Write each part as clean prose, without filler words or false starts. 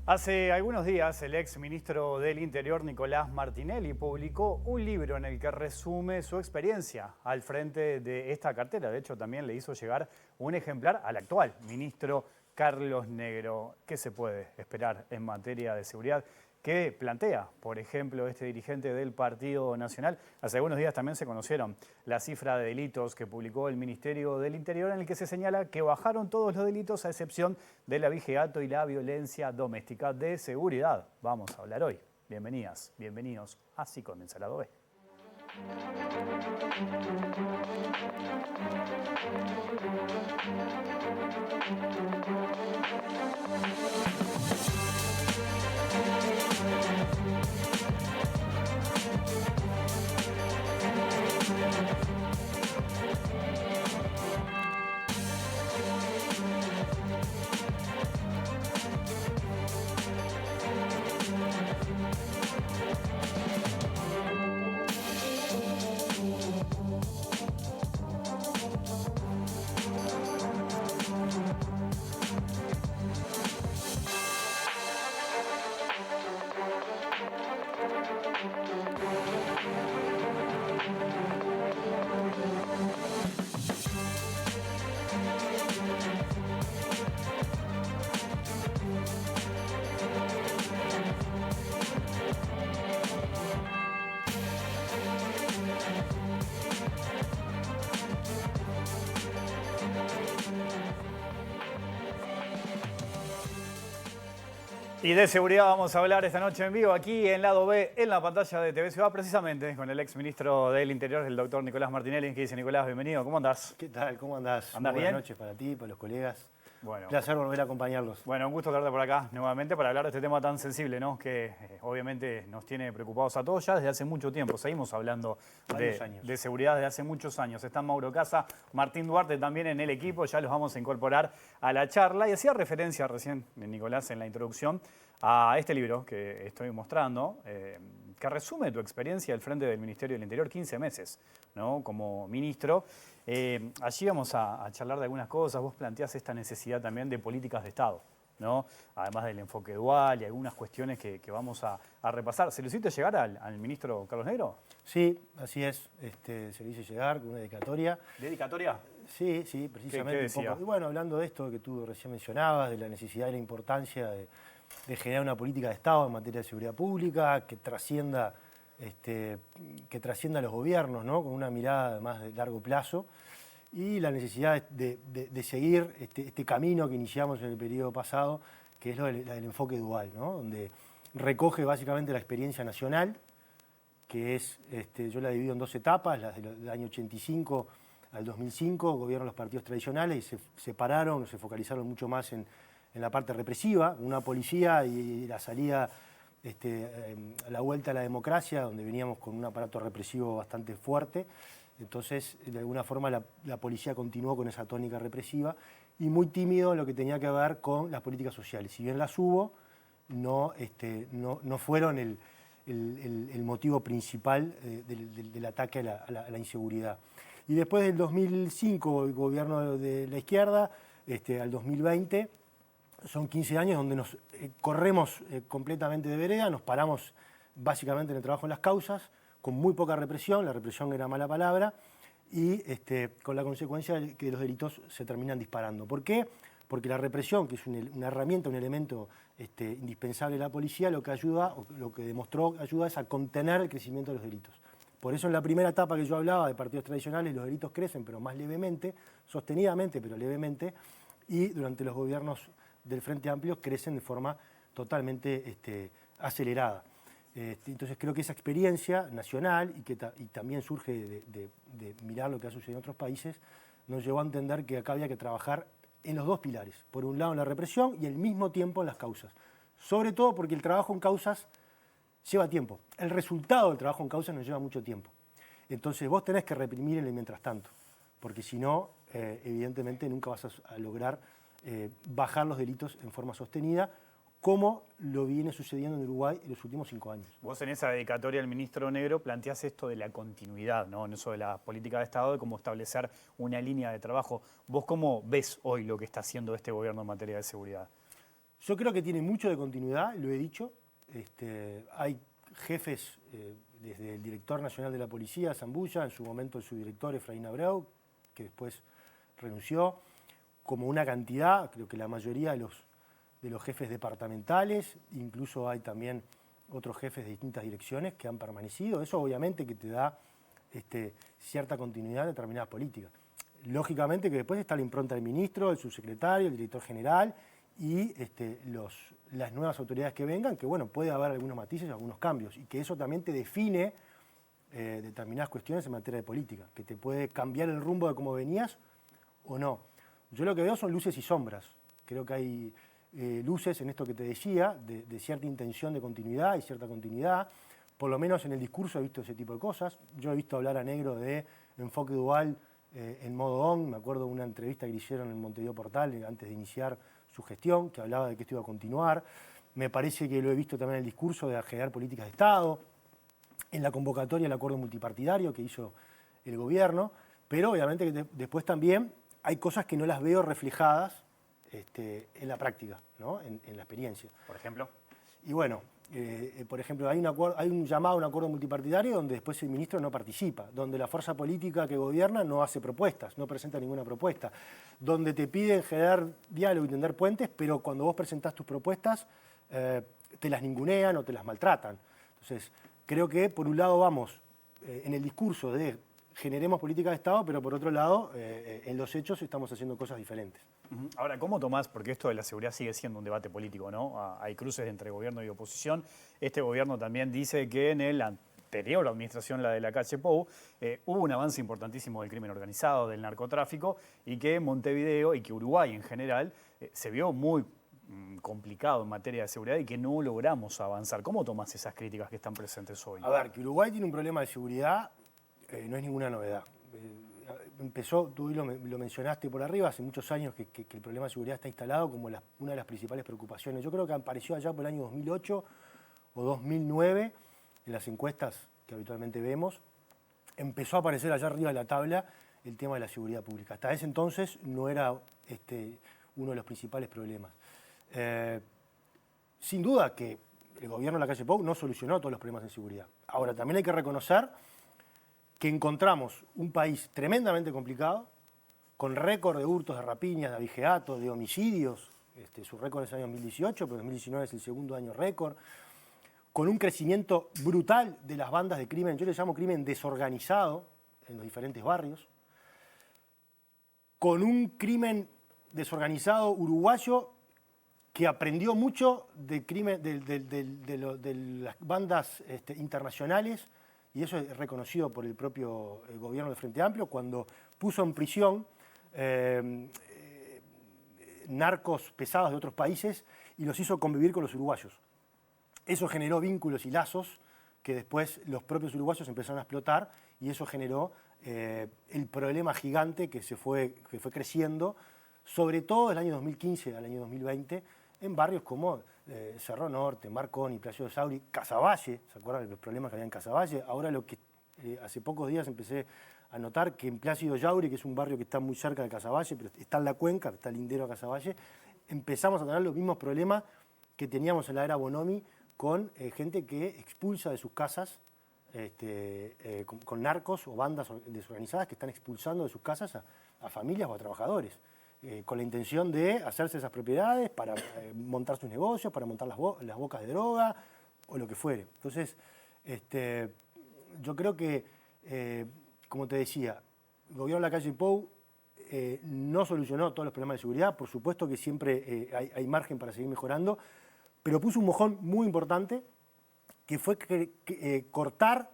Hace algunos días, el ex ministro del Interior, Nicolás Martinelli, publicó un libro en el que resume su experiencia al frente de esta cartera. De hecho, también le hizo llegar un ejemplar al actual ministro Carlos Negro. ¿Qué se puede esperar en materia de seguridad? ¿Qué plantea, por ejemplo, este dirigente del Partido Nacional? Hace algunos días también se conocieron la cifra de delitos que publicó el Ministerio del Interior, en el que se señala que bajaron todos los delitos a excepción del abigeato y la violencia doméstica. De seguridad vamos a hablar hoy. Bienvenidas, bienvenidos. Así comienza Lado B. Y de seguridad vamos a hablar esta noche en vivo aquí en Lado B, en la pantalla de TV Ciudad, precisamente con el ex ministro del Interior, el doctor Nicolás Martinelli. ¿Qué dice, Nicolás? Bienvenido, ¿cómo andás? ¿Qué tal? ¿Cómo andás? ¿Andás bien? Buenas noches para ti, para los colegas. Bueno, Placer volver a acompañarlos. Bueno, un gusto tenerte por acá nuevamente para hablar de este tema tan sensible, ¿no? Que obviamente nos tiene preocupados a todos ya desde hace mucho tiempo. Seguimos hablando de seguridad desde hace muchos años. Está Mauro Casa, Martín Duarte también en el equipo, ya los vamos a incorporar a la charla. Y hacía referencia recién, Nicolás, en la introducción, a este libro que estoy mostrando, que resume tu experiencia al frente del Ministerio del Interior, 15 meses, ¿no? Como ministro. Allí vamos a charlar de algunas cosas. Vos planteás esta necesidad también de políticas de Estado, ¿no? Además del enfoque dual y algunas cuestiones que vamos a repasar. ¿Se lo hiciste llegar al ministro Carlos Negro? Sí, así es. Se lo hice llegar con una dedicatoria. ¿Dedicatoria? Sí, precisamente. ¿Qué decía? Un poco. Y bueno, hablando de esto que tú recién mencionabas, de la necesidad y la importancia de generar una política de Estado en materia de seguridad pública que trascienda los gobiernos, ¿no? Con una mirada más de largo plazo, y la necesidad de seguir este camino que iniciamos en el periodo pasado, que es lo del enfoque dual, ¿no? Donde recoge básicamente la experiencia nacional, que es, yo la divido en dos etapas, las del año 85 al 2005, gobierno de los partidos tradicionales, y se separaron, se focalizaron mucho más en la parte represiva, una policía y la salida, la vuelta a la democracia, donde veníamos con un aparato represivo bastante fuerte. Entonces, de alguna forma, la policía continuó con esa tónica represiva y muy tímido en lo que tenía que ver con las políticas sociales. Si bien las hubo, no fueron el motivo principal del ataque a la inseguridad. Y después del 2005, el gobierno de la izquierda, al 2020, son 15 años donde nos corremos completamente de vereda, nos paramos básicamente en el trabajo en las causas, con muy poca represión, la represión era mala palabra, y con la consecuencia de que los delitos se terminan disparando. ¿Por qué? Porque la represión, que es una herramienta, un elemento indispensable de la policía, lo que ayuda, o lo que demostró ayuda, es a contener el crecimiento de los delitos. Por eso en la primera etapa que yo hablaba de partidos tradicionales, los delitos crecen, pero más levemente, sostenidamente, pero levemente, y durante los gobiernos del Frente Amplio crecen de forma totalmente acelerada. Entonces creo que esa experiencia nacional y también surge de mirar lo que ha sucedido en otros países, nos llevó a entender que acá había que trabajar en los dos pilares. Por un lado en la represión y al mismo tiempo en las causas. Sobre todo porque el trabajo en causas lleva tiempo. El resultado del trabajo en causas nos lleva mucho tiempo. Entonces vos tenés que reprimir en el mientras tanto, porque si no, evidentemente nunca vas a lograr bajar los delitos en forma sostenida, como lo viene sucediendo en Uruguay en los últimos 5 años. Vos en esa dedicatoria al ministro Negro planteás esto de la continuidad, ¿no? En eso de la política de Estado, de cómo establecer una línea de trabajo. ¿Vos cómo ves hoy lo que está haciendo este gobierno en materia de seguridad? Yo creo que tiene mucho de continuidad, lo he dicho. Hay jefes, desde el director nacional de la policía, Zambulla, en su momento el subdirector Efraín Abreu, que después renunció, como una cantidad, creo que la mayoría de los jefes departamentales, incluso hay también otros jefes de distintas direcciones que han permanecido. Eso obviamente que te da cierta continuidad en determinadas políticas. Lógicamente que después está la impronta del ministro, el subsecretario, el director general y las nuevas autoridades que vengan, que bueno, puede haber algunos matices y algunos cambios, y que eso también te define determinadas cuestiones en materia de política, que te puede cambiar el rumbo de cómo venías o no. Yo lo que veo son luces y sombras. Creo que hay luces en esto que te decía, de cierta intención de continuidad y cierta continuidad. Por lo menos en el discurso he visto ese tipo de cosas. Yo he visto hablar a Negro de enfoque dual en modo on. Me acuerdo de una entrevista que le hicieron en Montevideo Portal antes de iniciar su gestión, que hablaba de que esto iba a continuar. Me parece que lo he visto también en el discurso de generar políticas de Estado, en la convocatoria del acuerdo multipartidario que hizo el gobierno, pero obviamente que después también hay cosas que no las veo reflejadas en la práctica, ¿no? en la experiencia. Por ejemplo. Y bueno, por ejemplo, hay un llamado a un acuerdo multipartidario donde después el ministro no participa, donde la fuerza política que gobierna no hace propuestas, no presenta ninguna propuesta, donde te piden generar diálogo y tender puentes, pero cuando vos presentás tus propuestas te las ningunean o te las maltratan. Entonces, creo que por un lado vamos en el discurso de generemos política de Estado, pero por otro lado, en los hechos estamos haciendo cosas diferentes. Ahora, ¿cómo tomás? Porque esto de la seguridad sigue siendo un debate político, ¿no? Hay cruces entre gobierno y oposición. Este gobierno también dice que en el anterior administración, la de la calle Pou, hubo un avance importantísimo del crimen organizado, del narcotráfico, y que Montevideo y que Uruguay en general se vio muy complicado en materia de seguridad y que no logramos avanzar. ¿Cómo tomás esas críticas que están presentes hoy? A ver, que Uruguay tiene un problema de seguridad no es ninguna novedad. Empezó, tú lo mencionaste por arriba, hace muchos años que el problema de seguridad está instalado como una de las principales preocupaciones. Yo creo que apareció allá por el año 2008 o 2009, en las encuestas que habitualmente vemos, empezó a aparecer allá arriba de la tabla el tema de la seguridad pública. Hasta ese entonces no era uno de los principales problemas. Sin duda que el gobierno de la calle Pou no solucionó todos los problemas de seguridad. Ahora, también hay que reconocer que encontramos un país tremendamente complicado, con récord de hurtos, de rapiñas, de abigeatos, de homicidios. Su récord es el año 2018, pero 2019 es el segundo año récord. Con un crecimiento brutal de las bandas de crimen, yo le llamo crimen desorganizado, en los diferentes barrios. Con un crimen desorganizado uruguayo que aprendió mucho de crimen de las bandas internacionales, y eso es reconocido por el propio gobierno de Frente Amplio, cuando puso en prisión narcos pesados de otros países y los hizo convivir con los uruguayos. Eso generó vínculos y lazos que después los propios uruguayos empezaron a explotar, y eso generó el problema gigante que fue creciendo, sobre todo del año 2015 al año 2020, en barrios como Cerro Norte, Marconi, Plácido de Sauri, Casaballe. ¿Se acuerdan de los problemas que había en Casaballe? Ahora hace pocos días empecé a notar que en Plácido Yauri, que es un barrio que está muy cerca de Casaballe, pero está en la cuenca, está lindero a Casaballe, empezamos a tener los mismos problemas que teníamos en la era Bonomi, con gente que expulsa de sus casas, con narcos o bandas desorganizadas que están expulsando de sus casas a familias o a trabajadores, con la intención de hacerse esas propiedades para montar sus negocios, para montar las bocas de droga o lo que fuere. Entonces, yo creo que, como te decía, el gobierno de la calle Pou no solucionó todos los problemas de seguridad. Por supuesto que siempre hay margen para seguir mejorando, pero puso un mojón muy importante, que fue cortar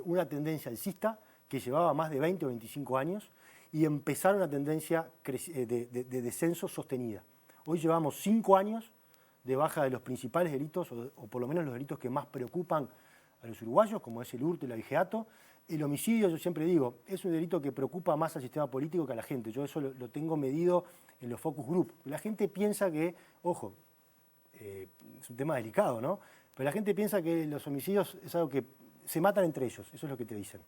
una tendencia alcista que llevaba más de 20 o 25 años y empezar una tendencia de descenso sostenida. Hoy llevamos 5 años de baja de los principales delitos, o por lo menos los delitos que más preocupan a los uruguayos, como es el hurto y el abigeato. El homicidio, yo siempre digo, es un delito que preocupa más al sistema político que a la gente. Yo eso lo tengo medido en los focus group. La gente piensa que, ojo, es un tema delicado, ¿no? Pero la gente piensa que los homicidios es algo que se matan entre ellos, eso es lo que te dicen.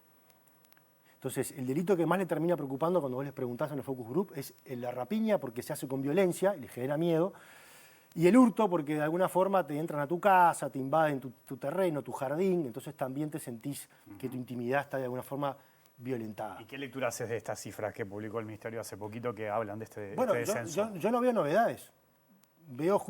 Entonces, el delito que más le termina preocupando cuando vos les preguntás en los focus group es la rapiña, porque se hace con violencia y les genera miedo, Y el hurto, porque de alguna forma te entran a tu casa, te invaden tu terreno, tu jardín, entonces también te sentís que tu intimidad está de alguna forma violentada. ¿Y qué lectura haces de estas cifras que publicó el Ministerio hace poquito que hablan de este descenso? Yo no veo novedades. Veo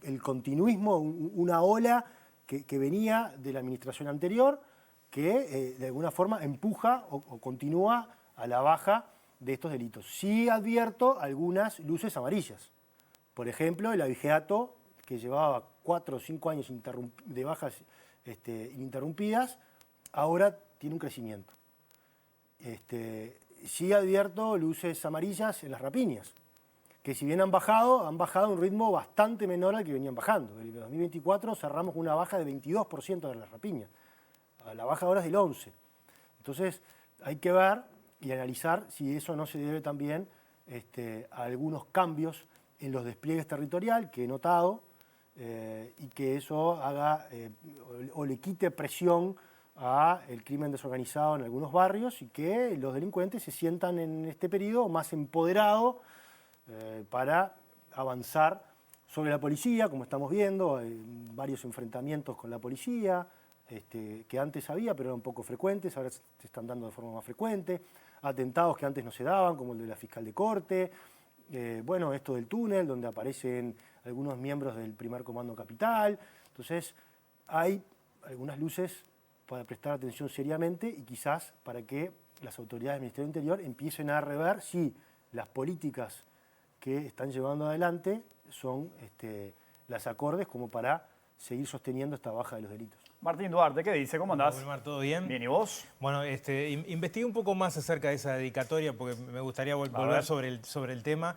el continuismo, una ola que venía de la administración anterior que de alguna forma empuja o continúa a la baja de estos delitos. Sí advierto algunas luces amarillas. Por ejemplo, el abigeato, que llevaba 4 o 5 años de bajas ininterrumpidas, ahora tiene un crecimiento. Sí advierto luces amarillas en las rapiñas, que si bien han bajado a un ritmo bastante menor al que venían bajando. En el 2024 cerramos con una baja de 22% de las rapiñas. La baja ahora es del 11%. Entonces hay que ver y analizar si eso no se debe también a algunos cambios en los despliegues territoriales que he notado y que eso haga o le quite presión al crimen desorganizado en algunos barrios y que los delincuentes se sientan en este periodo más empoderados para avanzar sobre la policía, como estamos viendo, varios enfrentamientos con la policía, que antes había, pero eran poco frecuentes, ahora se están dando de forma más frecuente, atentados que antes no se daban, como el de la fiscal de corte, bueno, esto del túnel, donde aparecen algunos miembros del primer comando capital. Entonces, hay algunas luces para prestar atención seriamente y quizás para que las autoridades del Ministerio del Interior empiecen a rever si las políticas que están llevando adelante son las acordes como para seguir sosteniendo esta baja de los delitos. Martín Duarte, ¿qué dice? ¿Cómo andás? Wilmar, ¿todo bien? Bien, ¿y vos? Bueno, investigué un poco más acerca de esa dedicatoria porque me gustaría volver sobre el tema,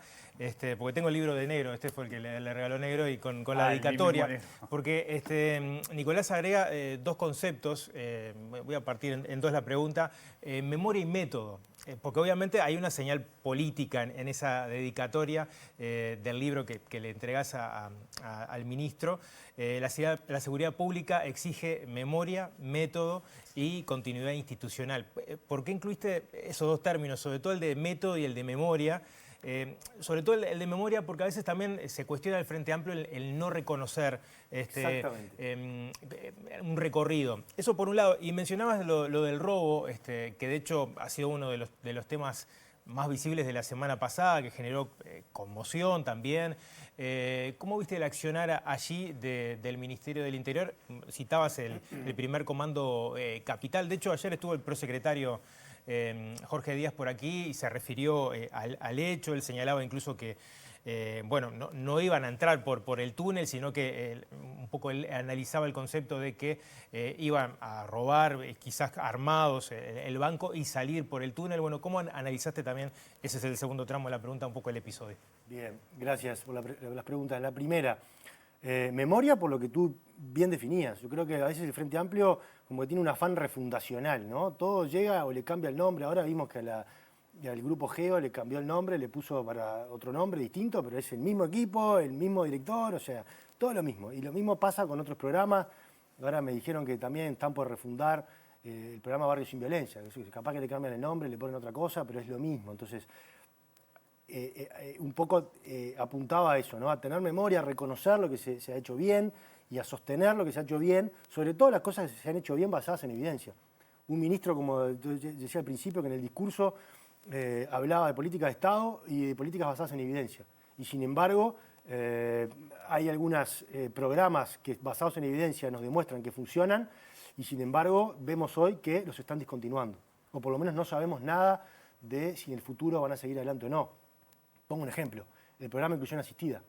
porque tengo el libro de Negro, este fue el que le regaló Negro y con la dedicatoria, porque Nicolás agrega dos conceptos, voy a partir en dos la pregunta, memoria y método. Porque obviamente hay una señal política en esa dedicatoria del libro que le entregás al ministro. La seguridad pública exige memoria, método y continuidad institucional. ¿Por qué incluiste esos dos términos, sobre todo el de método y el de memoria? Sobre todo el de memoria, porque a veces también se cuestiona el Frente Amplio el no reconocer un recorrido. Eso por un lado. Y mencionabas lo del robo, que de hecho ha sido uno de los temas más visibles de la semana pasada, que generó conmoción también. ¿Cómo viste el accionar allí del Ministerio del Interior? Citabas el primer comando capital. De hecho, ayer estuvo el prosecretario Jorge Díaz por aquí y se refirió al hecho. Él señalaba incluso que no iban a entrar por el túnel, sino que un poco él analizaba el concepto de que iban a robar, quizás armados, el banco y salir por el túnel. Bueno, ¿cómo analizaste también, ese es el segundo tramo de la pregunta, un poco el episodio? Bien, gracias por las preguntas. La primera, memoria por lo que tú bien definías. Yo creo que a veces el Frente Amplio como que tiene un afán refundacional, ¿no? Todo llega o le cambia el nombre. Ahora vimos que al Grupo Geo le cambió el nombre, le puso para otro nombre distinto, pero es el mismo equipo, el mismo director, o sea, todo lo mismo. Y lo mismo pasa con otros programas. Ahora me dijeron que también están por refundar el programa Barrio Sin Violencia. Capaz que le cambian el nombre, le ponen otra cosa, pero es lo mismo. Entonces, un poco apuntaba a eso, ¿no? A tener memoria, a reconocer lo que se ha hecho bien y a sostener lo que se ha hecho bien, sobre todo las cosas que se han hecho bien basadas en evidencia. Un ministro, como decía al principio, que en el discurso hablaba de política de Estado y de políticas basadas en evidencia. Y sin embargo, hay algunos programas que basados en evidencia nos demuestran que funcionan y sin embargo vemos hoy que los están discontinuando. O por lo menos no sabemos nada de si en el futuro van a seguir adelante o no. Pongo un ejemplo, el programa de inclusión asistida,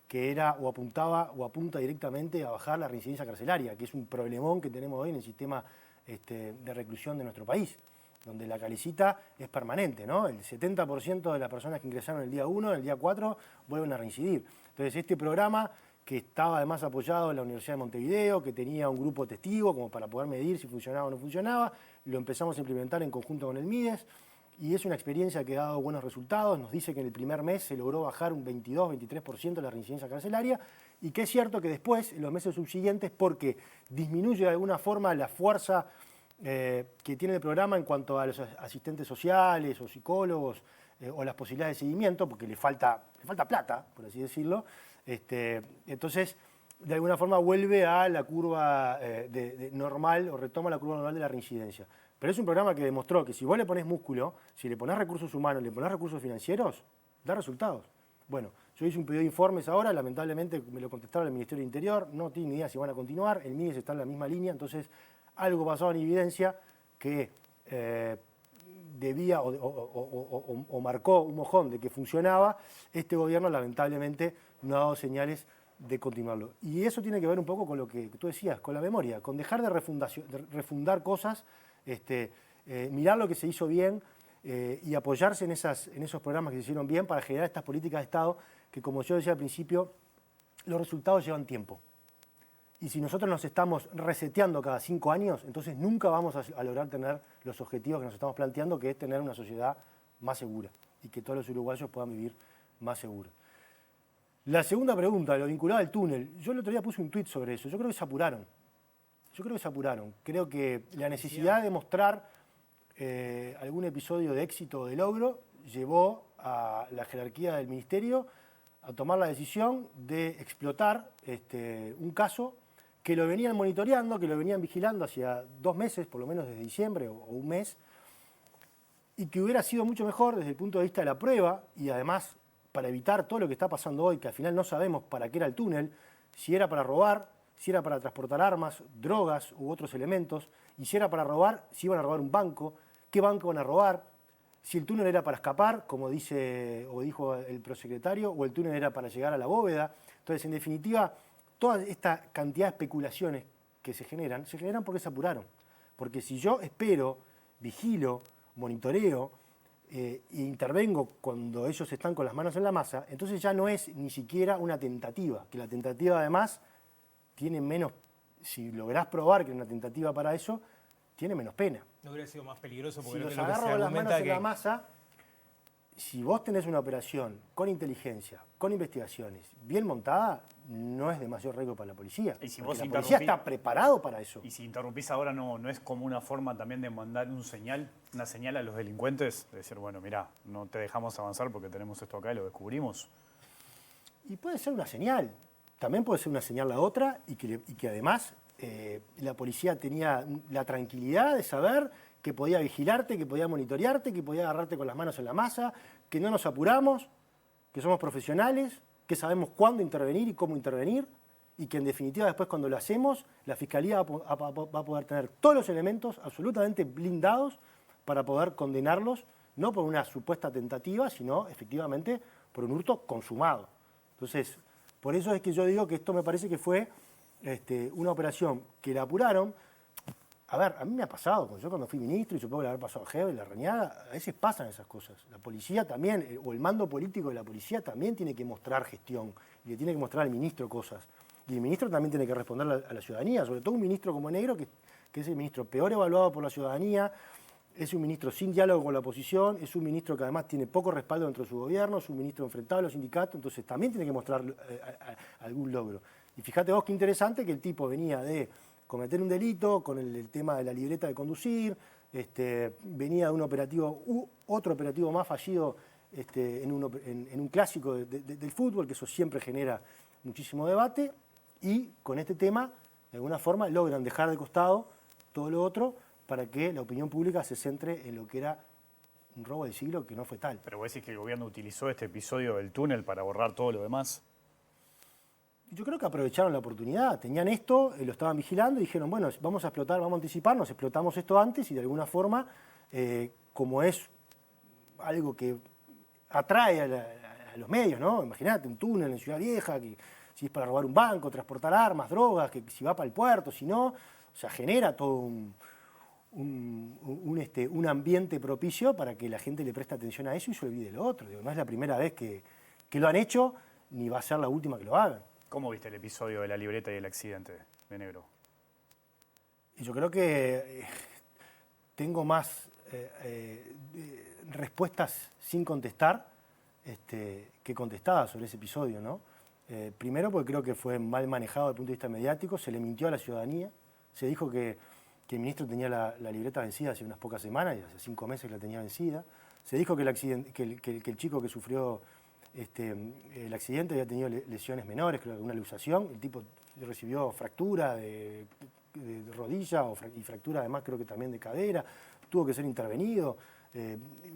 que era o apuntaba o apunta directamente a bajar la reincidencia carcelaria, que es un problemón que tenemos hoy en el sistema de reclusión de nuestro país, donde la calecita es permanente, ¿no? El 70% de las personas que ingresaron el día 1, el día 4, vuelven a reincidir. Entonces, este programa, que estaba además apoyado en la Universidad de Montevideo, que tenía un grupo testigo como para poder medir si funcionaba o no funcionaba, lo empezamos a implementar en conjunto con el MIDES, y es una experiencia que ha dado buenos resultados. Nos dice que en el primer mes se logró bajar un 22-23% la reincidencia carcelaria y que es cierto que después, en los meses subsiguientes, porque disminuye de alguna forma la fuerza que tiene el programa en cuanto a los asistentes sociales o psicólogos o las posibilidades de seguimiento, porque le falta plata, por así decirlo. Entonces, de alguna forma vuelve a la curva normal o retoma la curva normal de la reincidencia. Pero es un programa que demostró que si vos le ponés músculo, si le ponés recursos humanos, le ponés recursos financieros, da resultados. Bueno, yo hice un pedido de informes ahora, lamentablemente me lo contestaron el Ministerio del Interior, no tengo ni idea si van a continuar, el MIDES está en la misma línea, entonces algo pasó en evidencia que debía o marcó un mojón de que funcionaba. Este gobierno lamentablemente no ha dado señales de continuarlo. Y eso tiene que ver un poco con lo que tú decías, con la memoria, con dejar de refundar cosas, mirar lo que se hizo bien y apoyarse en esos programas que se hicieron bien para generar estas políticas de Estado que, como yo decía al principio, los resultados llevan tiempo. Y si nosotros nos estamos reseteando cada 5 años, entonces nunca vamos a lograr tener los objetivos que nos estamos planteando, que es tener una sociedad más segura y que todos los uruguayos puedan vivir más seguros. La segunda pregunta, lo vinculado al túnel. Yo el otro día puse un tuit sobre eso. Yo creo que se apuraron. Creo que la necesidad de mostrar algún episodio de éxito o de logro llevó a la jerarquía del ministerio a tomar la decisión de explotar un caso que lo venían monitoreando, que lo venían vigilando hacia 2 meses, por lo menos desde diciembre o un mes, y que hubiera sido mucho mejor desde el punto de vista de la prueba y además para evitar todo lo que está pasando hoy, que al final no sabemos para qué era el túnel, si era para robar, si era para transportar armas, drogas u otros elementos, y si era para robar, si iban a robar un banco, qué banco van a robar, si el túnel era para escapar, como dice o dijo el prosecretario, o el túnel era para llegar a la bóveda. Entonces, en definitiva, toda esta cantidad de especulaciones que se generan porque se apuraron. Porque si yo espero, vigilo, monitoreo e intervengo cuando ellos están con las manos en la masa, entonces ya no es ni siquiera una tentativa, que la tentativa además tiene menos, si lográs probar que es una tentativa para eso, tiene menos pena. ¿No hubiera sido más peligroso? Porque si lo los que se agarro con las manos argumenta en la masa, si vos tenés una operación con inteligencia, con investigaciones, bien montada, no es demasiado riesgo para la policía. Y si porque vos la policía está preparado para eso. Y si interrumpís ahora, ¿no es como una forma también de mandar una señal a los delincuentes? De decir, bueno, mirá, no te dejamos avanzar porque tenemos esto acá y lo descubrimos. Y puede ser una señal. También puede ser una señal la otra y que además la policía tenía la tranquilidad de saber que podía vigilarte, que podía monitorearte, que podía agarrarte con las manos en la masa, que no nos apuramos, que somos profesionales, que sabemos cuándo intervenir y cómo intervenir, y que en definitiva después cuando lo hacemos, la Fiscalía va a poder tener todos los elementos absolutamente blindados para poder condenarlos, no por una supuesta tentativa, sino efectivamente por un hurto consumado. Entonces, por eso es que yo digo que esto me parece que fue una operación que la apuraron. A ver, a mí me ha pasado, yo cuando fui ministro, y supongo que le habrá pasado a Gebe, la Rañaga, a veces pasan esas cosas. La policía también, o el mando político de la policía también tiene que mostrar gestión, y le tiene que mostrar al ministro cosas. Y el ministro también tiene que responder a la ciudadanía, sobre todo un ministro como Negro, que es el ministro peor evaluado por la ciudadanía, es un ministro sin diálogo con la oposición, es un ministro que además tiene poco respaldo dentro de su gobierno, es un ministro enfrentado a los sindicatos, entonces también tiene que mostrar algún logro. Y fíjate vos qué interesante que el tipo venía de cometer un delito con el tema de la libreta de conducir, venía de un operativo, otro operativo más fallido en un clásico del fútbol, que eso siempre genera muchísimo debate, y con este tema, de alguna forma, logran dejar de costado todo lo otro para que la opinión pública se centre en lo que era un robo del siglo, que no fue tal. Pero vos decís que el gobierno utilizó este episodio del túnel para borrar todo lo demás. Yo creo que aprovecharon la oportunidad, tenían esto, lo estaban vigilando y dijeron, bueno, vamos a explotar, vamos a anticiparnos, explotamos esto antes y de alguna forma, como es algo que atrae a los medios, ¿no? Imagínate un túnel en Ciudad Vieja, que si es para robar un banco, transportar armas, drogas, que si va para el puerto, si no, o sea, genera todo un ambiente propicio para que la gente le preste atención a eso y se olvide lo otro. Digo, no es la primera vez que lo han hecho, ni va a ser la última que lo hagan. ¿Cómo viste el episodio de la libreta y el accidente de Negro? Y yo creo que tengo más respuestas sin contestar que contestadas sobre ese episodio, ¿no? Primero porque creo que fue mal manejado desde el punto de vista mediático, se le mintió a la ciudadanía, se dijo que el ministro tenía la libreta vencida hace unas pocas semanas y hace 5 meses la tenía vencida, Se dijo que el chico que sufrió el accidente había tenido lesiones menores, creo que una luxación. El tipo recibió fractura de rodilla y fractura además creo que también de cadera. Tuvo que ser intervenido.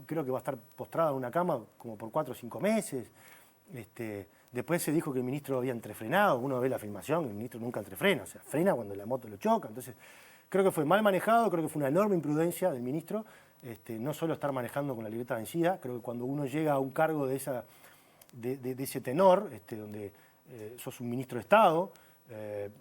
Creo que va a estar postrado en una cama como por 4 o 5 meses. Después se dijo que el ministro había entrefrenado. Uno ve la filmación, el ministro nunca entrefrena. O sea, frena cuando la moto lo choca. Entonces, creo que fue mal manejado, creo que fue una enorme imprudencia del ministro. No solo estar manejando con la libreta vencida, creo que cuando uno llega a un cargo de ese tenor, donde sos un ministro de Estado,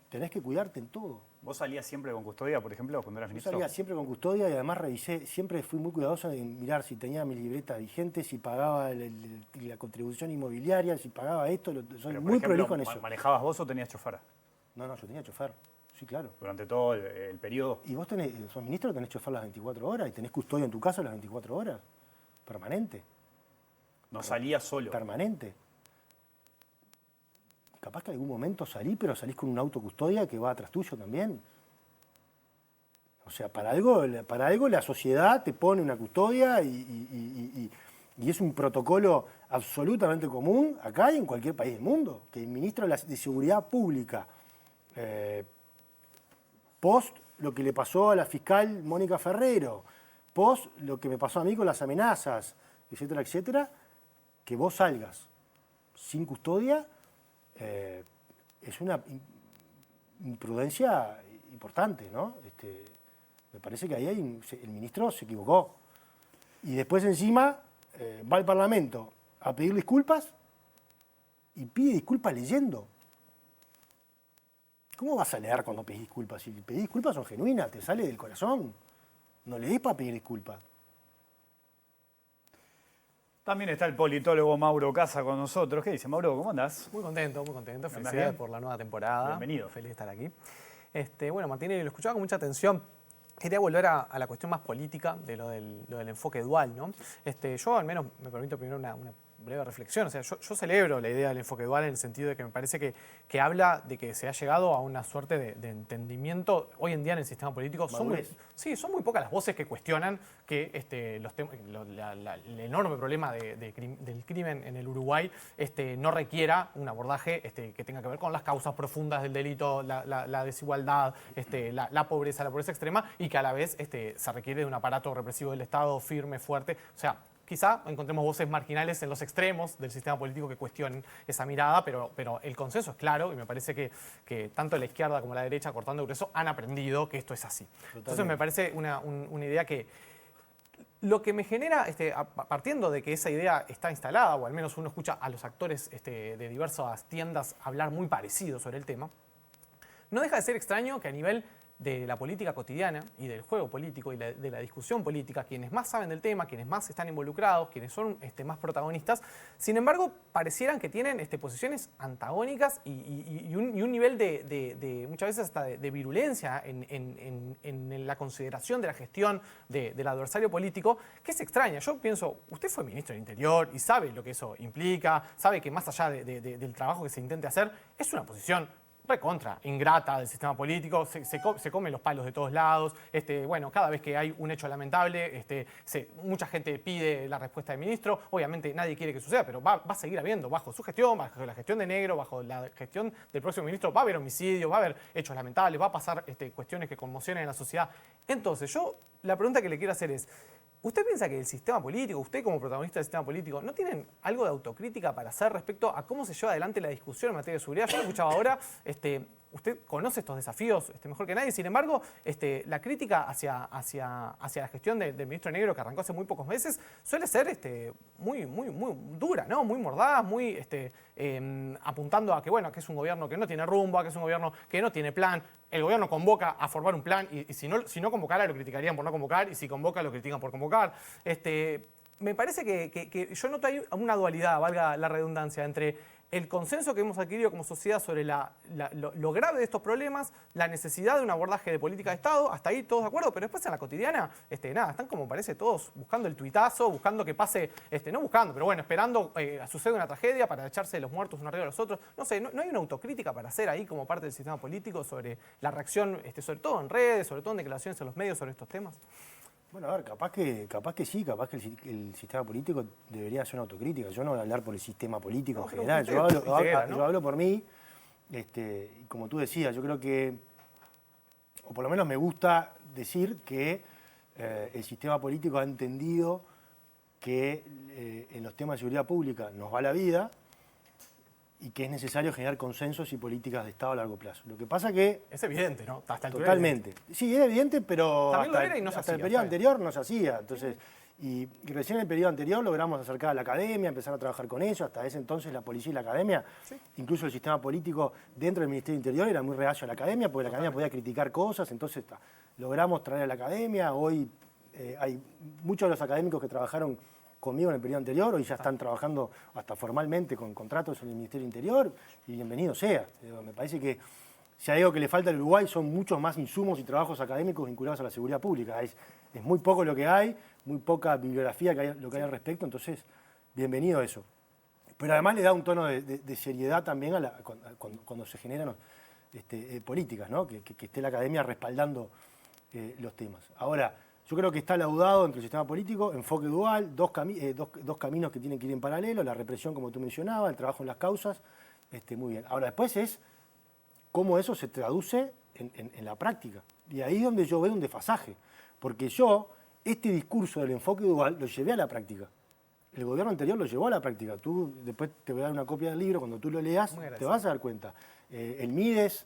tenés que cuidarte en todo. ¿Vos salías siempre con custodia, por ejemplo, cuando eras ministro? Yo salía siempre con custodia y además revisé, siempre fui muy cuidadoso en mirar si tenía mi libreta vigente, si pagaba la contribución inmobiliaria, si pagaba esto. Soy muy prolijo en eso. ¿Manejabas vos o tenías chofer? No, yo tenía chofer. Sí, claro. Durante todo el periodo. ¿Y vos sos ministro, tenés chofer las 24 horas y tenés custodia en tu casa las 24 horas? Permanente. ¿No salías solo? Permanente. Capaz que en algún momento salí, pero salís con un auto custodia que va atrás tuyo también. O sea, para algo la sociedad te pone una custodia y es un protocolo absolutamente común acá y en cualquier país del mundo. Que el ministro de Seguridad Pública, post lo que le pasó a la fiscal Mónica Ferrero, post lo que me pasó a mí con las amenazas, etcétera, etcétera, que vos salgas sin custodia, es una imprudencia importante, ¿no? Me parece que ahí el ministro se equivocó. Y después encima va al Parlamento a pedir disculpas y pide disculpas leyendo. ¿Cómo vas a leer cuando pedís disculpas? Si pedís disculpas son genuinas, te sale del corazón. No lees para pedir disculpas. También está el politólogo Mauro Casa con nosotros. ¿Qué dice, Mauro? ¿Cómo andás? Muy contento, muy contento. Felicidades por la nueva temporada. Bienvenido. Feliz de estar aquí. Bueno, Martínez, lo escuchaba con mucha atención. Quería volver a la cuestión más política de lo del enfoque dual, ¿no? Yo al menos me permito primero una breve reflexión. O sea, yo celebro la idea del enfoque dual en el sentido de que me parece que habla de que se ha llegado a una suerte de entendimiento. Hoy en día en el sistema político son muy pocas las voces que cuestionan que el enorme problema del crimen en el Uruguay no requiera un abordaje que tenga que ver con las causas profundas del delito, la desigualdad, la pobreza extrema, y que a la vez se requiere de un aparato represivo del Estado firme, fuerte. O sea, quizá encontremos voces marginales en los extremos del sistema político que cuestionen esa mirada, pero el consenso es claro y me parece que tanto la izquierda como la derecha, cortando grueso, han aprendido que esto es así. Totalmente. Entonces me parece una idea que lo que me genera, partiendo de que esa idea está instalada, o al menos uno escucha a los actores de diversas tiendas hablar muy parecido sobre el tema, no deja de ser extraño que a nivel de la política cotidiana y del juego político y de la discusión política, quienes más saben del tema, quienes más están involucrados, quienes son más protagonistas, sin embargo, parecieran que tienen posiciones antagónicas y un nivel de muchas veces hasta de virulencia en la consideración de la gestión del adversario político, que es extraña. Yo pienso, usted fue ministro del Interior y sabe lo que eso implica, sabe que más allá del trabajo que se intente hacer, es una posición recontra ingrata del sistema político, se comen los palos de todos lados. Bueno, cada vez que hay un hecho lamentable, mucha gente pide la respuesta del ministro. Obviamente nadie quiere que suceda, pero va a seguir habiendo, bajo su gestión, bajo la gestión de Negro, bajo la gestión del próximo ministro, va a haber homicidios, va a haber hechos lamentables, va a pasar cuestiones que conmocionen a la sociedad. Entonces, la pregunta que le quiero hacer es, ¿usted piensa que el sistema político, usted como protagonista del sistema político, no tienen algo de autocrítica para hacer respecto a cómo se lleva adelante la discusión en materia de seguridad? Yo lo escuchaba ahora, usted conoce estos desafíos mejor que nadie, sin embargo, la crítica hacia la gestión del ministro Negro, que arrancó hace muy pocos meses, suele ser muy dura, ¿no? Muy mordaz, muy apuntando a que, bueno, que es un gobierno que no tiene rumbo, a que es un gobierno que no tiene plan. El gobierno convoca a formar un plan y si no convocara lo criticarían por no convocar y si convoca lo critican por convocar. Me parece que yo noto ahí una dualidad, valga la redundancia, entre el consenso que hemos adquirido como sociedad sobre lo grave de estos problemas, la necesidad de un abordaje de política de Estado, hasta ahí todos de acuerdo, pero después en la cotidiana, nada, están como parece todos buscando el tuitazo, buscando que pase, no buscando, pero bueno, esperando a suceda una tragedia para echarse de los muertos uno arriba de los otros. No sé, no hay una autocrítica para hacer ahí como parte del sistema político sobre la reacción, sobre todo en redes, sobre todo en declaraciones en los medios sobre estos temas. Bueno, a ver, capaz que sí, capaz que el sistema político debería hacer una autocrítica. Yo no voy a hablar por el sistema político en general, yo hablo por mí, y como tú decías, yo creo que, o por lo menos me gusta decir que el sistema político ha entendido que en los temas de seguridad pública nos va la vida y que es necesario generar consensos y políticas de Estado a largo plazo. Lo que pasa que... Es evidente, ¿no? Hasta el totalmente. Sí, es evidente, pero hasta el periodo anterior no se hacía. Entonces, y recién en el periodo anterior logramos acercar a la academia, empezar a trabajar con ellos. Hasta ese entonces la policía y la academia, incluso el sistema político dentro del Ministerio del Interior era muy reacio a la academia, porque la academia podía criticar cosas. Entonces logramos traer a la academia. Hoy hay muchos de los académicos que trabajaron conmigo en el periodo anterior, hoy ya están trabajando hasta formalmente con contratos en el Ministerio del Interior, y bienvenido sea. Me parece que si hay algo que le falta al Uruguay son muchos más insumos y trabajos académicos vinculados a la seguridad pública. Es muy poco lo que hay, muy poca bibliografía lo que hay al respecto, entonces bienvenido eso. Pero además le da un tono de seriedad también cuando se generan políticas, ¿no? Que esté la academia respaldando los temas. Ahora, yo creo que está laudado entre el sistema político, enfoque dual, dos caminos que tienen que ir en paralelo, la represión, como tú mencionabas, el trabajo en las causas, muy bien. Ahora, después es cómo eso se traduce en la práctica. Y ahí es donde yo veo un desfasaje, porque yo, este discurso del enfoque dual, lo llevé a la práctica. El gobierno anterior lo llevó a la práctica. Tú, después te voy a dar una copia del libro, cuando tú lo leas, te vas a dar cuenta. El MIDES,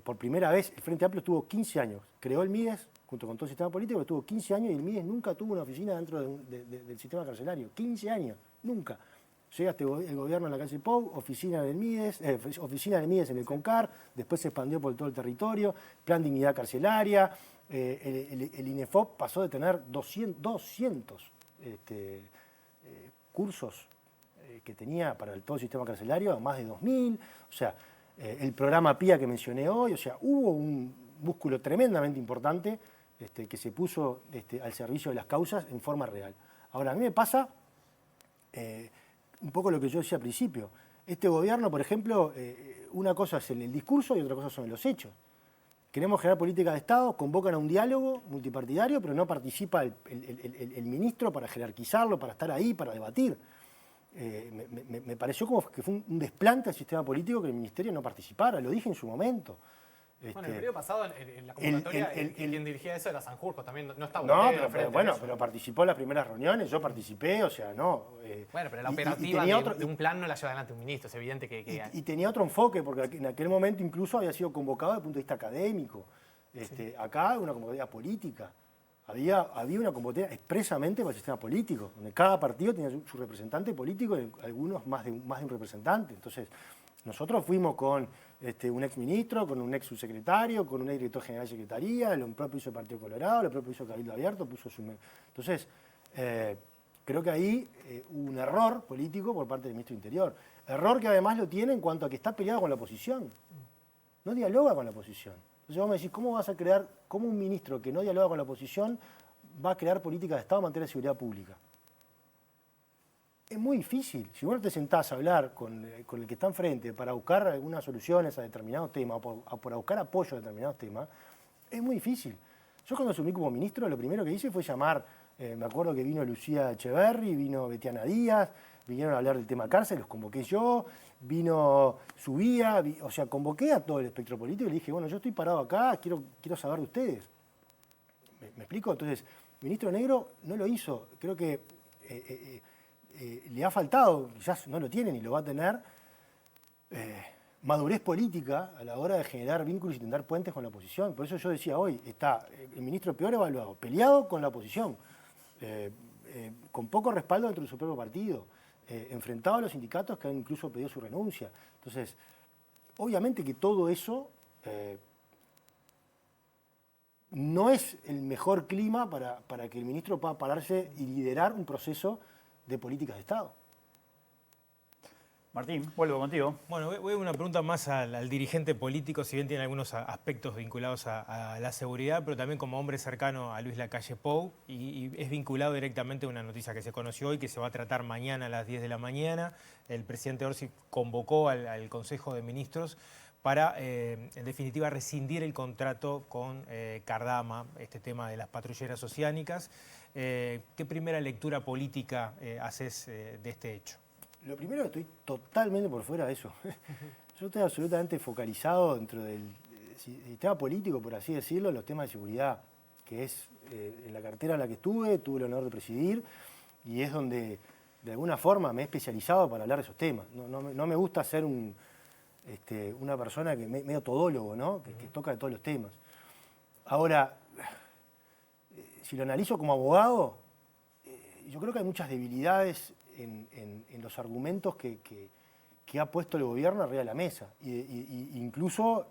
por primera vez, el Frente Amplio estuvo 15 años, creó el MIDES, junto con todo el sistema político, estuvo 15 años y el MIDES nunca tuvo una oficina dentro del sistema carcelario. 15 años, nunca. Llega el gobierno en la calle Pou, oficina del MIDES en el CONCAR, después se expandió por todo el territorio, plan de dignidad carcelaria, el INEFOP pasó de tener 200 cursos que tenía para todo el sistema carcelario a más de 2.000, o sea, el programa PIA que mencioné hoy, o sea, hubo un músculo tremendamente importante que se puso al servicio de las causas en forma real. Ahora, a mí me pasa un poco lo que yo decía al principio. Este gobierno, por ejemplo, una cosa es el discurso y otra cosa son los hechos. Queremos generar política de Estado, convocan a un diálogo multipartidario, pero no participa el ministro para jerarquizarlo, para estar ahí, para debatir. Me pareció como que fue un desplante al sistema político que el ministerio no participara, lo dije en su momento. Bueno, en el periodo pasado, en la convocatoria, quien dirigía eso era Sanjurjo, también no estaba. No, pero participó en las primeras reuniones, yo participé, o sea, no. Bueno, pero la operativa de un plan no la lleva adelante un ministro, es evidente que... Y tenía otro enfoque, porque en aquel momento incluso había sido convocado desde el punto de vista académico. Acá una convocatoria política. Había una convocatoria expresamente para el sistema político, donde cada partido tenía su representante político y algunos más de un representante. Entonces, nosotros fuimos con un exministro, con un ex subsecretario, con un ex director general de secretaría, lo propio hizo el Partido Colorado, lo propio hizo Cabildo Abierto, puso su... Entonces, creo que ahí hubo un error político por parte del ministro del Interior. Error que además lo tiene en cuanto a que está peleado con la oposición. No dialoga con la oposición. Entonces vos me decís, ¿cómo vas a crear, cómo un ministro que no dialoga con la oposición va a crear política de Estado en materia de seguridad pública? Es muy difícil. Si vos te sentás a hablar con el que está enfrente para buscar algunas soluciones a determinados temas o para buscar apoyo a determinados temas, es muy difícil. Yo cuando asumí como ministro, lo primero que hice fue llamar, me acuerdo que vino Lucía Echeverri, vino Betiana Díaz, vinieron a hablar del tema cárcel, los convoqué yo, vino Subía, o sea, convoqué a todo el espectro político y le dije, bueno, yo estoy parado acá, quiero saber de ustedes. ¿Me explico? Entonces, el ministro Negro no lo hizo. Creo que le ha faltado, quizás no lo tiene ni lo va a tener, madurez política a la hora de generar vínculos y tender puentes con la oposición. Por eso yo decía hoy, está el ministro peor evaluado, peleado con la oposición, con poco respaldo dentro de su propio partido, enfrentado a los sindicatos que han incluso pedido su renuncia. Entonces, obviamente que todo eso no es el mejor clima para que el ministro pueda pararse y liderar un proceso de políticas de Estado. Martín, vuelvo contigo. Bueno, voy a una pregunta más al dirigente político, si bien tiene algunos aspectos vinculados a la seguridad, pero también como hombre cercano a Luis Lacalle Pou, y es vinculado directamente a una noticia que se conoció hoy, que se va a tratar mañana a las 10 de la mañana. El presidente Orsi convocó al Consejo de Ministros para, en definitiva, rescindir el contrato con Cardama, este tema de las patrulleras oceánicas. ¿Qué primera lectura política haces de este hecho? Lo primero, estoy totalmente por fuera de eso. Yo estoy absolutamente focalizado dentro del sistema político, por así decirlo, en los temas de seguridad, que es en la cartera en la que tuve el honor de presidir, y es donde de alguna forma me he especializado para hablar de esos temas. No me gusta ser una persona que medio todólogo, ¿no? que toca de todos los temas. Ahora, si lo analizo como abogado, yo creo que hay muchas debilidades en los argumentos que ha puesto el gobierno arriba de la mesa. Incluso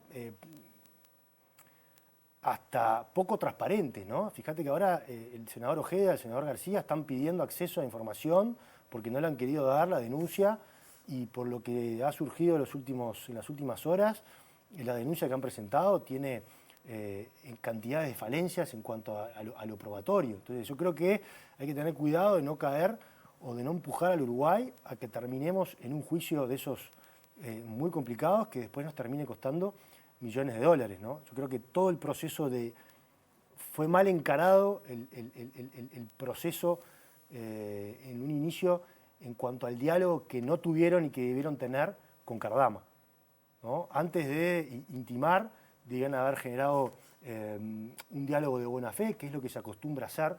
hasta poco transparentes, ¿no? Fíjate que ahora el senador Ojeda y el senador García están pidiendo acceso a información porque no le han querido dar la denuncia, y por lo que ha surgido en las últimas horas, la denuncia que han presentado tiene en cantidades de falencias en cuanto a lo probatorio. Entonces yo creo que hay que tener cuidado de no caer o de no empujar al Uruguay a que terminemos en un juicio de esos muy complicados que después nos termine costando millones de dólares, ¿no? Yo creo que todo el proceso fue mal encarado, el proceso en un inicio en cuanto al diálogo que no tuvieron y que debieron tener con Cardama, ¿no? Antes de intimar, debían haber generado un diálogo de buena fe, que es lo que se acostumbra a hacer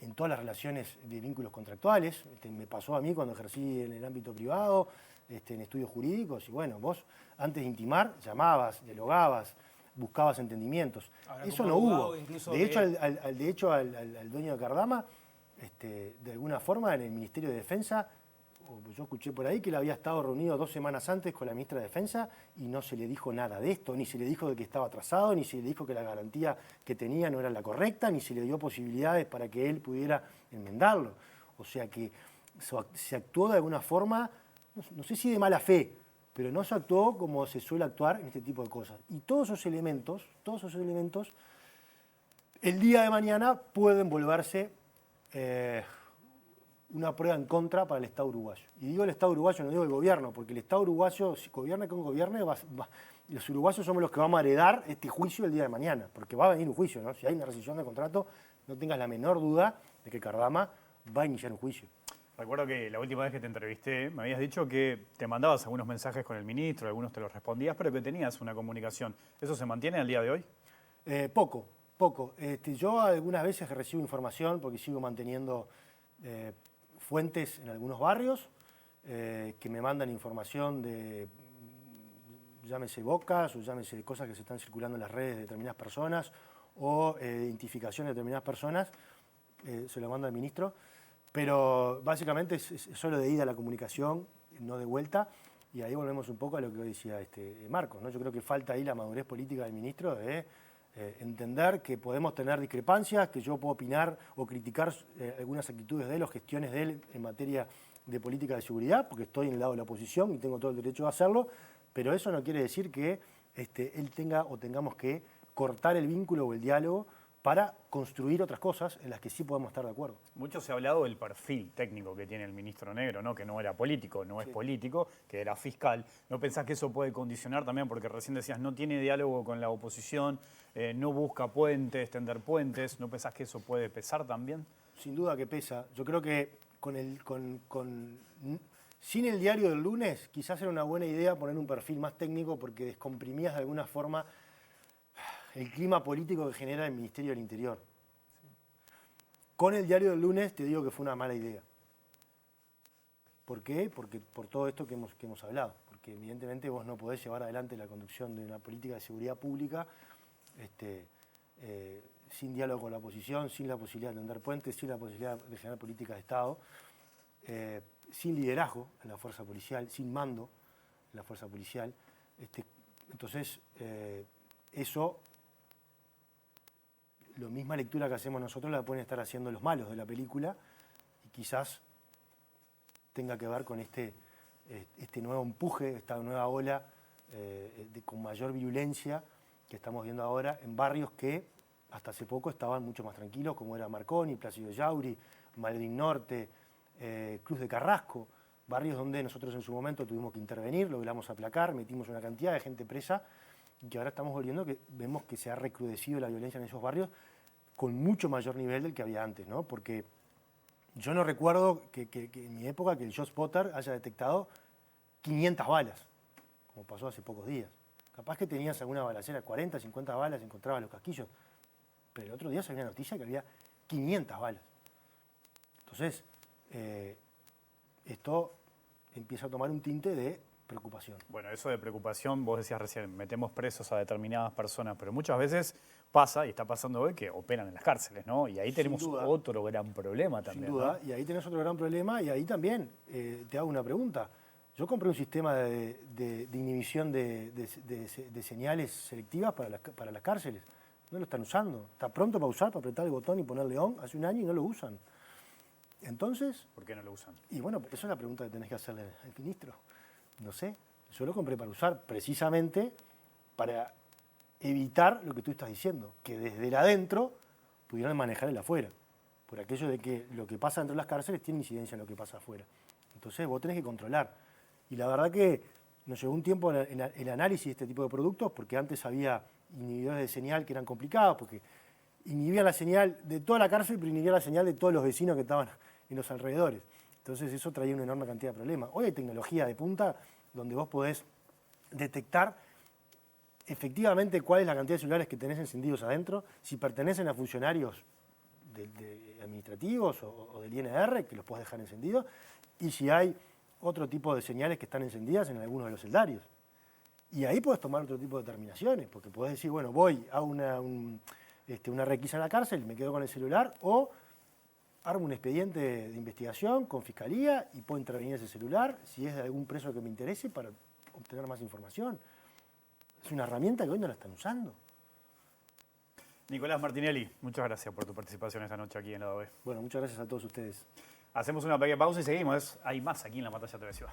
en todas las relaciones de vínculos contractuales. Me pasó a mí cuando ejercí en el ámbito privado, en estudios jurídicos, y bueno, vos antes de intimar llamabas, dialogabas, buscabas entendimientos. Ahora, eso no hubo. De hecho, al dueño de Cardama, de alguna forma en el Ministerio de Defensa, yo escuché por ahí que él había estado reunido 2 semanas antes con la ministra de Defensa y no se le dijo nada de esto, ni se le dijo de que estaba atrasado, ni se le dijo que la garantía que tenía no era la correcta, ni se le dio posibilidades para que él pudiera enmendarlo. O sea que se actuó de alguna forma, no sé si de mala fe, pero no se actuó como se suele actuar en este tipo de cosas. Y todos esos elementos, el día de mañana pueden volverse una prueba en contra para el Estado uruguayo. Y digo el Estado uruguayo, no digo el gobierno, porque el Estado uruguayo, si gobierne con gobierne, los uruguayos somos los que vamos a heredar este juicio el día de mañana, porque va a venir un juicio, ¿no? Si hay una rescisión de contrato, no tengas la menor duda de que Cardama va a iniciar un juicio. Recuerdo que la última vez que te entrevisté me habías dicho que te mandabas algunos mensajes con el ministro, algunos te los respondías, pero que tenías una comunicación. ¿Eso se mantiene al día de hoy? Poco. Yo algunas veces recibo información porque sigo manteniendo fuentes en algunos barrios que me mandan información de, llámese bocas o llámese cosas que se están circulando en las redes de determinadas personas o identificación de determinadas personas, se lo mando al ministro, pero básicamente es solo de ida a la comunicación, no de vuelta, y ahí volvemos un poco a lo que decía Marcos, ¿no? Yo creo que falta ahí la madurez política del ministro de entender que podemos tener discrepancias, que yo puedo opinar o criticar algunas actitudes de él o gestiones de él en materia de política de seguridad, porque estoy en el lado de la oposición y tengo todo el derecho de hacerlo, pero eso no quiere decir que él tenga o tengamos que cortar el vínculo o el diálogo para construir otras cosas en las que sí podemos estar de acuerdo. Mucho se ha hablado del perfil técnico que tiene el ministro Negro, ¿no? Que no era político, no es político, que era fiscal. ¿No pensás que eso puede condicionar también? Porque recién decías, no tiene diálogo con la oposición, no busca puentes, tender puentes. ¿No pensás que eso puede pesar también? Sin duda que pesa. Yo creo que sin el diario del lunes quizás era una buena idea poner un perfil más técnico porque descomprimías de alguna forma el clima político que genera el Ministerio del Interior. Con el diario del lunes te digo que fue una mala idea. ¿Por qué? Porque por todo esto que hemos hablado. Porque evidentemente vos no podés llevar adelante la conducción de una política de seguridad pública sin diálogo con la oposición, sin la posibilidad de tender puentes, sin la posibilidad de generar políticas de Estado, sin liderazgo en la fuerza policial, sin mando en la fuerza policial. Entonces, eso, la misma lectura que hacemos nosotros la pueden estar haciendo los malos de la película y quizás tenga que ver con este nuevo empuje, esta nueva ola con mayor virulencia que estamos viendo ahora en barrios que hasta hace poco estaban mucho más tranquilos, como era Marconi, Plácido Yauri, Malvin Norte, Cruz de Carrasco, barrios donde nosotros en su momento tuvimos que intervenir, logramos aplacar, metimos una cantidad de gente presa y que ahora estamos volviendo, que vemos que se ha recrudecido la violencia en esos barrios con mucho mayor nivel del que había antes, ¿no? Porque yo no recuerdo que en mi época que el ShotSpotter haya detectado 500 balas, como pasó hace pocos días. Capaz que tenías alguna balacera, 40, 50 balas, encontrabas los casquillos, pero el otro día salió una noticia que había 500 balas. Entonces, esto empieza a tomar un tinte de preocupación. Bueno, eso de preocupación, vos decías recién, metemos presos a determinadas personas, pero muchas veces pasa, y está pasando hoy, que operan en las cárceles, ¿no? Y ahí tenemos otro gran problema también. Sin duda, ¿no? Y ahí tenés otro gran problema, y ahí también te hago una pregunta. Yo compré un sistema de inhibición de señales selectivas para las cárceles. No lo están usando. Está pronto para usar, para apretar el botón y ponerle on, hace un año y no lo usan. Entonces... ¿Por qué no lo usan? Y bueno, esa es la pregunta que tenés que hacerle al ministro. No sé, yo lo compré para usar precisamente para evitar lo que tú estás diciendo, que desde el adentro pudieran manejar el afuera, por aquello de que lo que pasa dentro de las cárceles tiene incidencia en lo que pasa afuera. Entonces vos tenés que controlar. Y la verdad que nos llevó un tiempo el análisis de este tipo de productos, porque antes había inhibidores de señal que eran complicados, porque inhibían la señal de toda la cárcel, pero inhibían la señal de todos los vecinos que estaban en los alrededores. Entonces eso traía una enorme cantidad de problemas. Hoy hay tecnología de punta donde vos podés detectar efectivamente cuál es la cantidad de celulares que tenés encendidos adentro, si pertenecen a funcionarios administrativos o del INR, que los podés dejar encendidos, y si hay otro tipo de señales que están encendidas en algunos de los celdarios. Y ahí podés tomar otro tipo de determinaciones, porque podés decir, bueno, voy a una requisa en la cárcel, me quedo con el celular, o armo un expediente de investigación con fiscalía y puedo intervenir ese celular si es de algún preso que me interese para obtener más información. Es una herramienta que hoy no la están usando. Nicolás Martinelli, muchas gracias por tu participación esta noche aquí en Lado B. Bueno, muchas gracias a todos ustedes. Hacemos una pequeña pausa y seguimos. Hay más aquí en la pantalla TV Ciudad.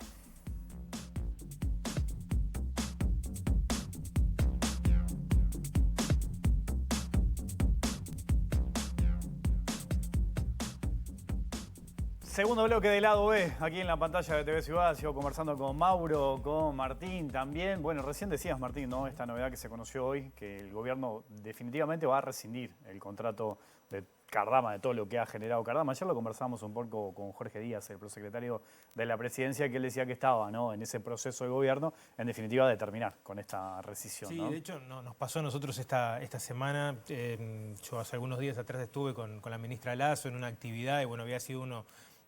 Segundo bloque de Lado B, aquí en la pantalla de TV Ciudad. Sigo conversando con Mauro, con Martín también. Bueno, recién decías, Martín, ¿no? Esta novedad que se conoció hoy, que el gobierno definitivamente va a rescindir el contrato de Cardama, de todo lo que ha generado Cardama. Ayer lo conversábamos un poco con Jorge Díaz, el prosecretario de la presidencia, que él decía que estaba, ¿no?, en ese proceso de gobierno, en definitiva, de terminar con esta rescisión. Sí, ¿no? de hecho, nos pasó a nosotros esta semana. Yo hace algunos días atrás estuve con la ministra Lasso en una actividad y bueno, había sido uno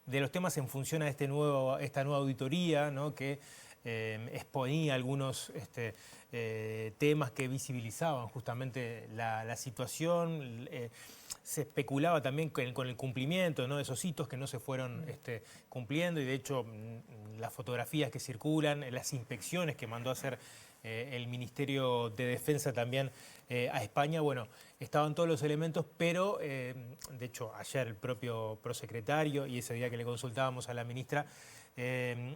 de los temas en función a esta nueva auditoría, ¿no?, que exponía algunos temas que visibilizaban justamente la situación. Se especulaba también con el cumplimiento, ¿no?, de esos hitos que no se fueron cumpliendo y de hecho las fotografías que circulan, las inspecciones que mandó a hacer el Ministerio de Defensa también a España, bueno, estaban todos los elementos, pero de hecho ayer el propio prosecretario y ese día que le consultábamos a la ministra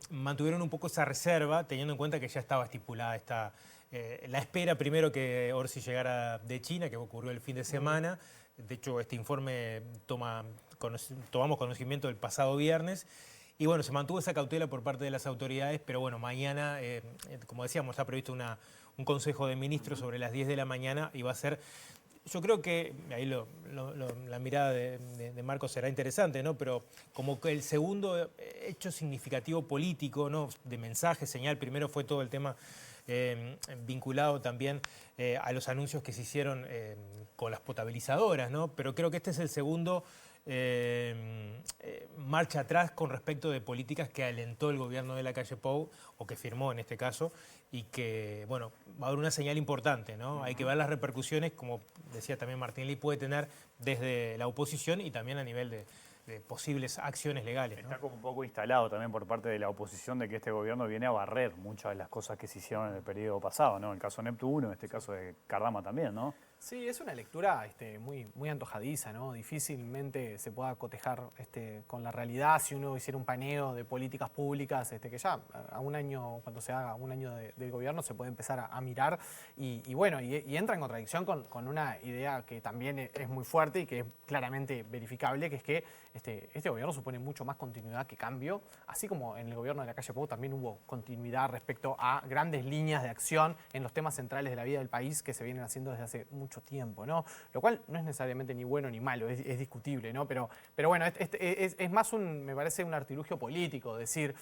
mantuvieron un poco esa reserva, teniendo en cuenta que ya estaba estipulada la espera primero que Orsi llegara de China, que ocurrió el fin de semana. De hecho, este informe tomamos conocimiento el pasado viernes. Y bueno, se mantuvo esa cautela por parte de las autoridades, pero bueno, mañana, como decíamos, está previsto un consejo de ministros sobre las 10 de la mañana y va a ser, yo creo que, ahí la mirada de Marcos será interesante, ¿no?, pero como que el segundo hecho significativo político, ¿no?, de mensaje, señal, primero fue todo el tema vinculado también a los anuncios que se hicieron con las potabilizadoras, ¿no?, pero creo que este es el segundo marcha atrás con respecto de políticas que alentó el gobierno de Lacalle Pou, o que firmó en este caso, y que, bueno, va a haber una señal importante, ¿no? Hay que ver las repercusiones, como decía también Martinelli, puede tener desde la oposición y también a nivel de posibles acciones legales, ¿no? Está como un poco instalado también por parte de la oposición de que este gobierno viene a barrer muchas de las cosas que se hicieron en el periodo pasado, ¿no? En el caso de Neptuno, en este caso de Cardama también, ¿no? Sí, es una lectura muy antojadiza, ¿no? Difícilmente se pueda cotejar con la realidad si uno hiciera un paneo de políticas públicas que ya a un año, cuando se haga un año del gobierno, se puede empezar a mirar y bueno, y entra en contradicción con una idea que también es muy fuerte y que es claramente verificable, que es que este gobierno supone mucho más continuidad que cambio, así como en el gobierno de la calle Pou también hubo continuidad respecto a grandes líneas de acción en los temas centrales de la vida del país que se vienen haciendo desde hace mucho tiempo, ¿no? Lo cual no es necesariamente ni bueno ni malo, es discutible, ¿no? Pero bueno, es más me parece un artilugio político decir,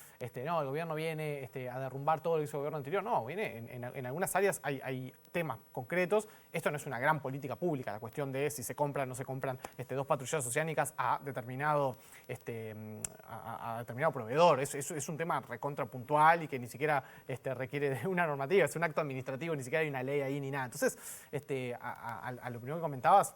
no, el gobierno viene a derrumbar todo lo que hizo el gobierno anterior. No, viene en algunas áreas hay temas concretos. Esto no es una gran política pública, la cuestión de si se compran o no se compran 2 patrulleras oceánicas a determinado proveedor. Es un tema recontra puntual y que ni siquiera requiere de una normativa, es un acto administrativo, ni siquiera hay una ley ahí ni nada. Entonces, a lo primero que comentabas,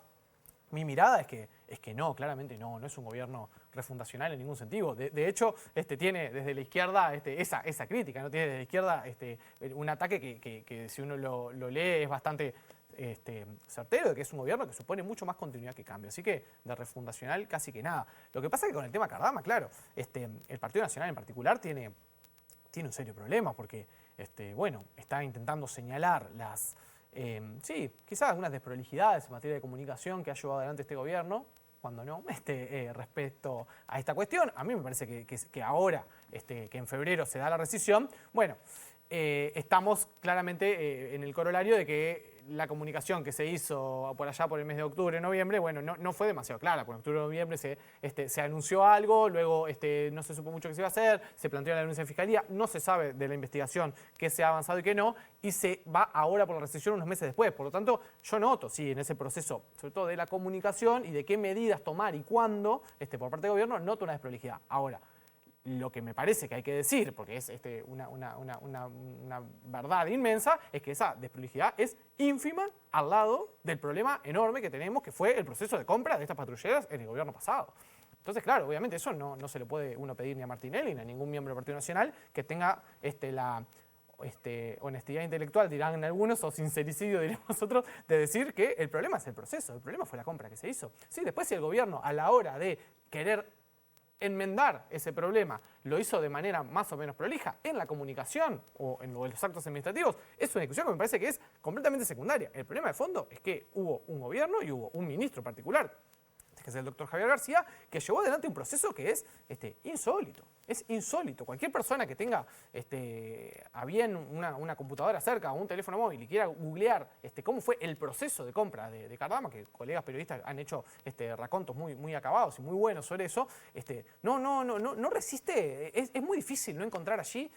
mi mirada es que no, claramente no es un gobierno refundacional en ningún sentido. De hecho, tiene desde la izquierda esa crítica, ¿no? Tiene desde la izquierda un ataque que si uno lo lee es bastante certero, de que es un gobierno que supone mucho más continuidad que cambio. Así que de refundacional casi que nada. Lo que pasa es que con el tema Cardama, claro, el Partido Nacional en particular tiene un serio problema porque está intentando señalar sí, quizás algunas desprolijidades en materia de comunicación que ha llevado adelante este gobierno, cuando no, respecto a esta cuestión. A mí me parece que ahora, que en febrero se da la rescisión, estamos claramente en el corolario de que la comunicación que se hizo por allá por el mes de octubre, noviembre, no fue demasiado clara. Por octubre, noviembre se anunció algo, luego no se supo mucho qué se iba a hacer, se planteó la denuncia de fiscalía, no se sabe de la investigación qué se ha avanzado y qué no, y se va ahora por la rescisión unos meses después. Por lo tanto, yo noto, sí, en ese proceso, sobre todo de la comunicación y de qué medidas tomar y cuándo, por parte del gobierno, noto una desprolijidad. Ahora, lo que me parece que hay que decir, porque es una verdad inmensa, es que esa desprolijidad es ínfima al lado del problema enorme que tenemos, que fue el proceso de compra de estas patrulleras en el gobierno pasado. Entonces, claro, obviamente eso no se le puede uno pedir ni a Martinelli ni a ningún miembro del Partido Nacional que tenga la honestidad intelectual, dirán algunos, o sincericidio diremos otros, de decir que el problema es el proceso, el problema fue la compra que se hizo. Sí, después si el gobierno a la hora de querer enmendar ese problema lo hizo de manera más o menos prolija en la comunicación o en los actos administrativos, es una discusión que me parece que es completamente secundaria. El problema de fondo es que hubo un gobierno y hubo un ministro particular, que es el doctor Javier García, que llevó adelante un proceso que es insólito. Es insólito. Cualquier persona que tenga a bien una computadora cerca o un teléfono móvil y quiera googlear cómo fue el proceso de compra de Cardama, que colegas periodistas han hecho racontos muy acabados y muy buenos sobre eso, no resiste. Es muy difícil no encontrar allí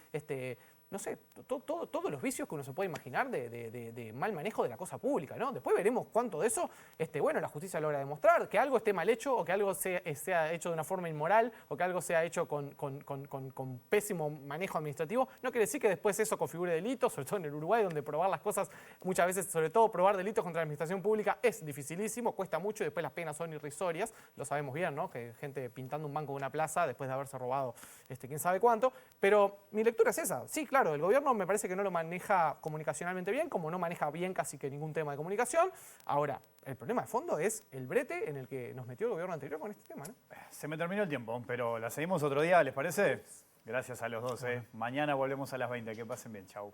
no sé, todos los vicios que uno se puede imaginar de mal manejo de la cosa pública, ¿no? Después veremos cuánto de eso, la justicia logra demostrar, que algo esté mal hecho o que algo sea hecho de una forma inmoral o que algo sea hecho con pésimo manejo administrativo. No quiere decir que después eso configure delitos, sobre todo en el Uruguay, donde probar las cosas, muchas veces, sobre todo probar delitos contra la administración pública, es dificilísimo, cuesta mucho y después las penas son irrisorias. Lo sabemos bien, ¿no? Que gente pintando un banco de una plaza después de haberse robado quién sabe cuánto. Pero mi lectura es esa. Sí, claro. El gobierno me parece que no lo maneja comunicacionalmente bien, como no maneja bien casi que ningún tema de comunicación. Ahora, el problema de fondo es el brete en el que nos metió el gobierno anterior con este tema, ¿no? Se me terminó el tiempo, pero la seguimos otro día, ¿les parece? Gracias a los dos. Mañana volvemos a las 20. Que pasen bien. Chau.